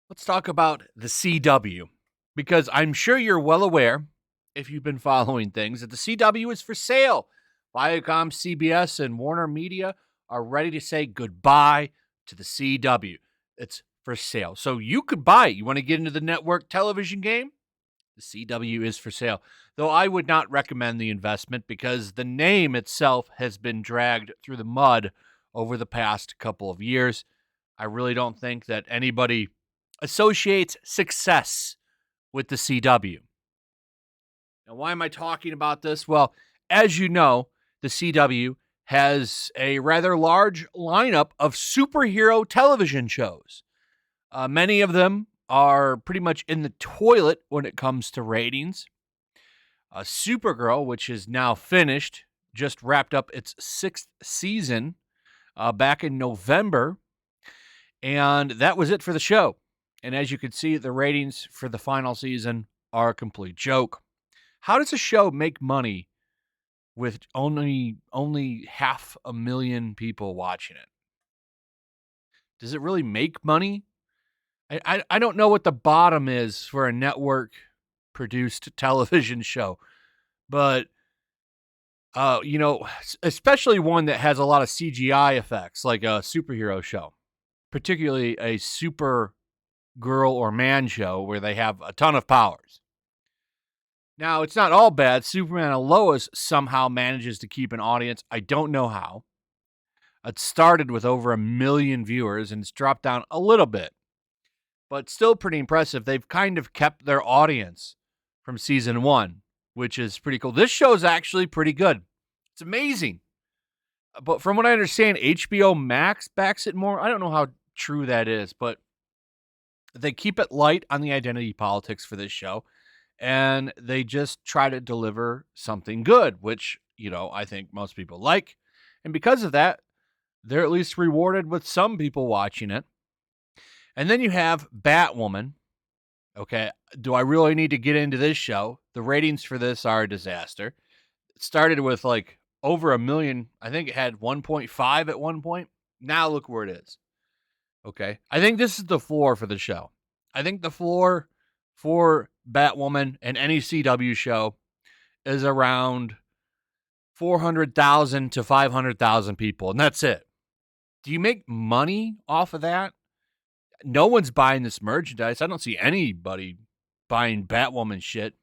Let's talk about the CW, because I'm sure you're well aware, if you've been following things, that the CW is for sale. Viacom, CBS, and Warner Media are ready to say goodbye to the CW. It's for sale. So you could buy it. You want to get into the network television game? The CW is for sale. Though I would not recommend the investment because the name itself has been dragged through the mud over the past couple of years. I really don't think that anybody associates success with the CW. Now, why am I talking about this? Well, as you know, the CW has a rather large lineup of superhero television shows. Many of them are pretty much in the toilet when it comes to ratings. Supergirl, which is now finished, just wrapped up its 6th season back in November, and that was it for the show. And as you can see, the ratings for the final season are a complete joke. How does a show make money with only 500,000 people watching it? Does it really make money? I don't know what the bottom is for a network-produced television show, but especially one that has a lot of CGI effects, like a superhero show, particularly a super girl or man show where they have a ton of powers. Now, it's not all bad. Superman Lois somehow manages to keep an audience. I don't know how. It started with over 1 million viewers, and it's dropped down a little bit, but still pretty impressive. They've kind of kept their audience from season 1, which is pretty cool. This show is actually pretty good. It's amazing. But from what I understand, HBO Max backs it more. I don't know how true that is, but they keep it light on the identity politics for this show, and they just try to deliver something good, which, I think most people like. And because of that, they're at least rewarded with some people watching it. And then you have Batwoman. Okay, do I really need to get into this show? The ratings for this are a disaster. It started with over 1 million. I think it had 1.5 at one point. Now look where it is. Okay, I think this is the floor for the show. I think the floor for Batwoman and any CW show is around 400,000 to 500,000 people, and that's it. Do you make money off of that? No one's buying this merchandise. I don't see anybody buying Batwoman shit.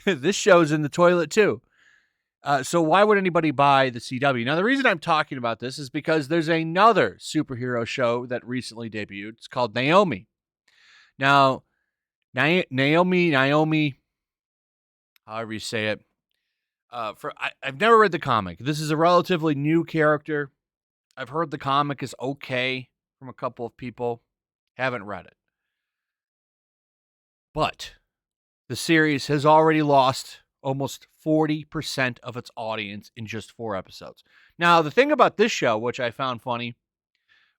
This show's in the toilet too. So why would anybody buy the CW? Now, the reason I'm talking about this is because there's another superhero show that recently debuted. It's called Naomi. Now, Naomi, however you say it. I've never read the comic. This is a relatively new character. I've heard the comic is okay from a couple of people. Haven't read it. But the series has already lost almost 40% of its audience in just 4 episodes. Now, the thing about this show, which I found funny,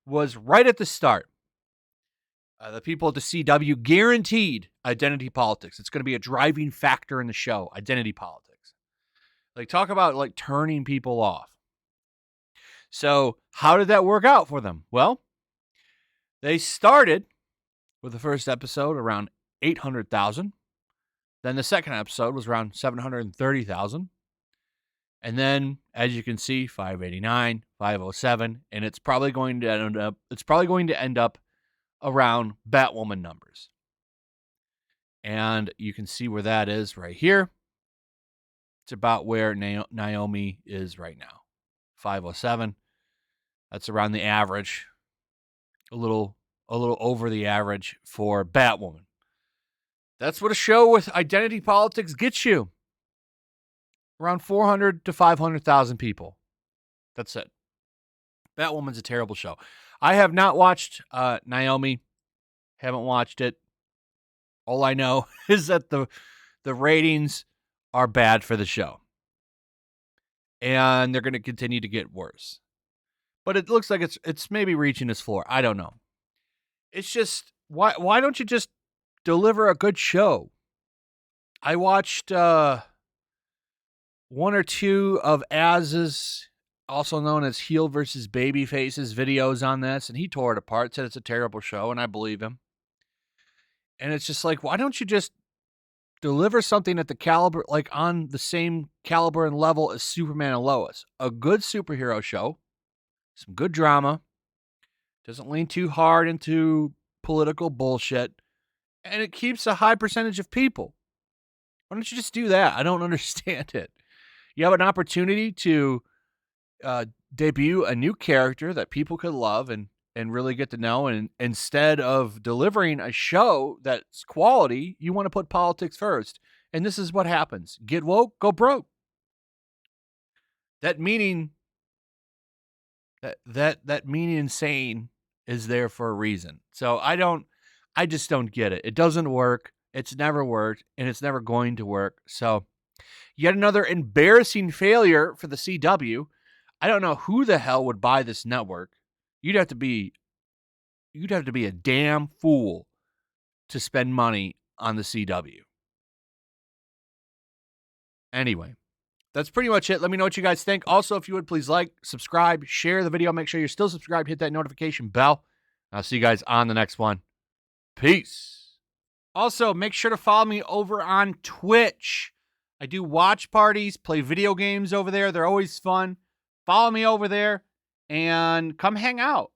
was right at the start, the people at the CW guaranteed identity politics. It's going to be a driving factor in the show, identity politics. Talk about turning people off. So how did that work out for them? Well, they started with the first episode around 800,000. Then the second episode was around 730,000. And then, as you can see, 589, 507, and it's probably going to end up around Batwoman numbers. And you can see where that is right here. It's about where Naomi is right now. 507. That's around the average. A little over the average for Batwoman. That's what a show with identity politics gets you. Around 400 to 500,000 people. That's it. Batwoman's a terrible show. I have not watched Naomi. Haven't watched it. All I know is that the ratings are bad for the show. And they're going to continue to get worse. But it looks like it's maybe reaching its floor. I don't know. It's just, why don't you just deliver a good show? I watched one or two of Az's, also known as Heel versus Baby Faces, videos on this, and he tore it apart, said it's a terrible show, and I believe him. And it's just like, why don't you just deliver something at the caliber, like on the same caliber and level as Superman and Lois? A good superhero show, some good drama, doesn't lean too hard into political bullshit, and it keeps a high percentage of people. Why don't you just do that? I don't understand it. You have an opportunity to debut a new character that people could love and really get to know, and instead of delivering a show that's quality, you want to put politics first. And this is what happens. Get woke, go broke. That meaning that meaning insane is there for a reason. So I just don't get it. It doesn't work. It's never worked, and it's never going to work. So yet another embarrassing failure for the CW. I don't know who the hell would buy this network. You'd have to be a damn fool to spend money on the CW. Anyway, that's pretty much it. Let me know what you guys think. Also, if you would please like, subscribe, share the video. Make sure you're still subscribed. Hit that notification bell. I'll see you guys on the next one. Peace. Also, make sure to follow me over on Twitch. I do watch parties, play video games over there. They're always fun. Follow me over there and come hang out.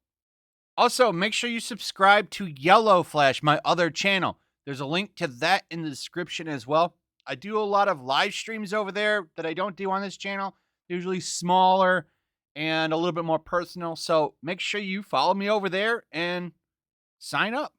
Also, make sure you subscribe to YellowFlash, my other channel. There's a link to that in the description as well. I do a lot of live streams over there that I don't do on this channel. They're usually smaller and a little bit more personal. So make sure you follow me over there and sign up.